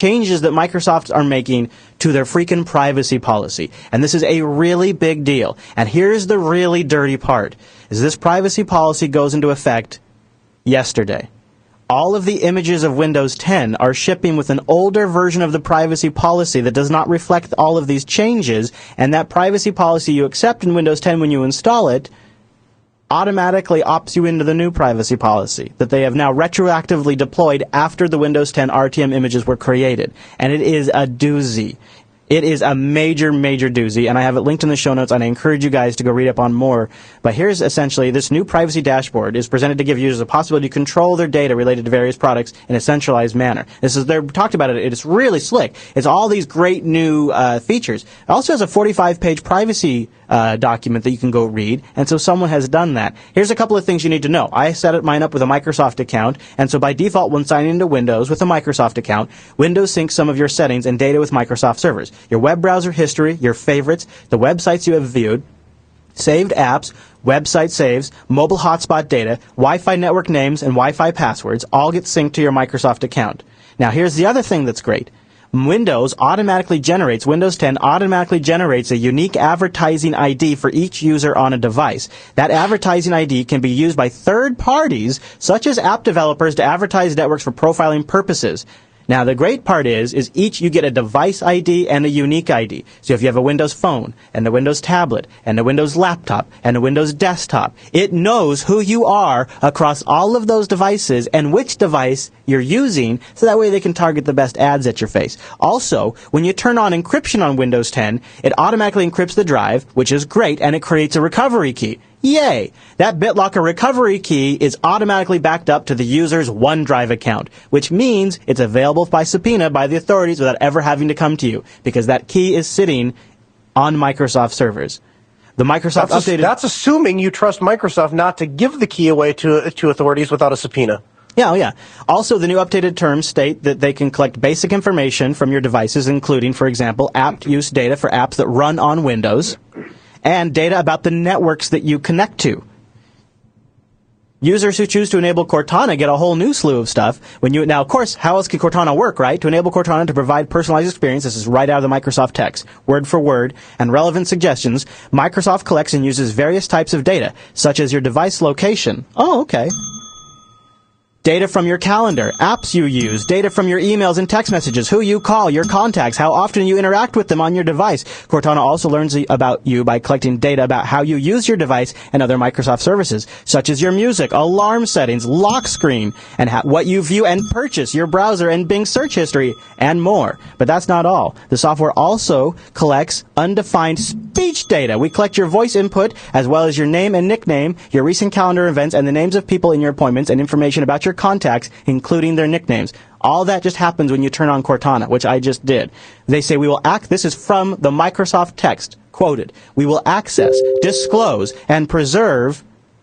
changes that Microsoft are making to their freaking privacy policy. And this is a really big deal. And here's the really dirty part, is this privacy policy goes into effect yesterday. All of the images of Windows 10 are shipping with an older version of the privacy policy that does not reflect all of these changes, and that privacy policy you accept in Windows 10 when you install it automatically opts you into the new privacy policy that they have now retroactively deployed after the Windows 10 RTM images were created. And it is a doozy. It is a major, major doozy, and I have it linked in the show notes, and I encourage you guys to go read up on more. But here's essentially, this new privacy dashboard is presented to give users a possibility to control their data related to various products in a centralized manner. They're talked about it. It's really slick. It's all these great new features. It also has a 45-page privacy document that you can go read, and so someone has done that. Here's a couple of things you need to know. I set mine up with a Microsoft account, and so by default, when signing into Windows with a Microsoft account, Windows syncs some of your settings and data with Microsoft servers. Your web browser history, your favorites, the websites you have viewed, saved apps, website saves, mobile hotspot data, Wi-Fi network names, and Wi-Fi passwords all get synced to your Microsoft account. Now, here's the other thing that's great. Windows 10 automatically generates a unique advertising ID for each user on a device. That advertising ID can be used by third parties, such as app developers, to advertise networks for profiling purposes. Now, the great part is you get a device ID and a unique ID. So if you have a Windows phone, and a Windows tablet, and a Windows laptop, and a Windows desktop, it knows who you are across all of those devices and which device you're using, so that way they can target the best ads at your face. Also, when you turn on encryption on Windows 10, it automatically encrypts the drive, which is great, and it creates a recovery key. Yay! That BitLocker recovery key is automatically backed up to the user's OneDrive account, which means it's available by subpoena by the authorities without ever having to come to you, because that key is sitting on Microsoft servers. The Microsoft updated... That's assuming you trust Microsoft not to give the key away to authorities without a subpoena. Yeah, oh yeah. Also, the new updated terms state that they can collect basic information from your devices, including, for example, app use data for apps that run on Windows, and data about the networks that you connect to. Users who choose to enable Cortana get a whole new slew of stuff. Now, of course, how else could Cortana work, right? To enable Cortana to provide personalized experience, this is right out of the Microsoft text, word for word, and relevant suggestions, Microsoft collects and uses various types of data, such as your device location. Oh, okay. Data from your calendar, apps you use, data from your emails and text messages, who you call, your contacts, how often you interact with them on your device. Cortana also learns about you by collecting data about how you use your device and other Microsoft services, such as your music, alarm settings, lock screen, and what you view and purchase, your browser and Bing search history, and more. But that's not all. The software also collects undefined speech data. We collect your voice input, as well as your name and nickname, your recent calendar events, and the names of people in your appointments, and information about your contacts, including their nicknames. All that just happens when you turn on Cortana, which I just did. They say this is from the Microsoft text, quoted, we will access, disclose, and preserve,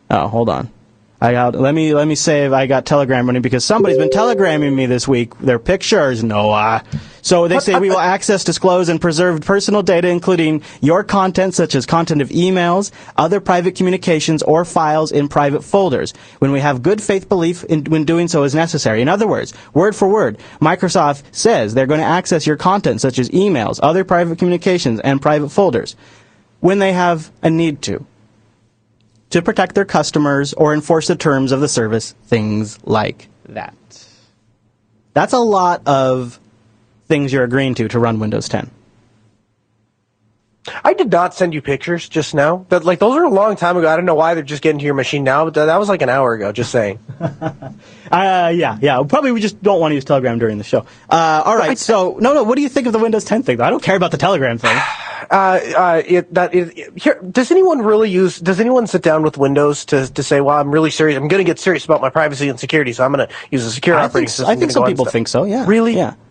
hold on. Let me save, I got Telegram running because somebody's been telegramming me this week, their pictures, Noah. So they say we will access, disclose, and preserve personal data, including your content, such as content of emails, other private communications, or files in private folders, when we have good faith belief when doing so is necessary. In other words, word for word, Microsoft says they're going to access your content, such as emails, other private communications, and private folders, when they have a need to protect their customers or enforce the terms of the service, things like that. That's a lot of things you're agreeing to run Windows 10. I did not send you pictures just now. Those were a long time ago. I don't know why they're just getting to your machine now, but that was like an hour ago, just saying. Yeah. Probably we just don't want to use Telegram during the show. All right, so, no, what do you think of the Windows 10 thing, though? I don't care about the Telegram thing. Does anyone sit down with Windows to say, well, I'm really serious, I'm going to get serious about my privacy and security, so I'm going to use a secure operating system? I think some people think so, yeah. Really? Yeah.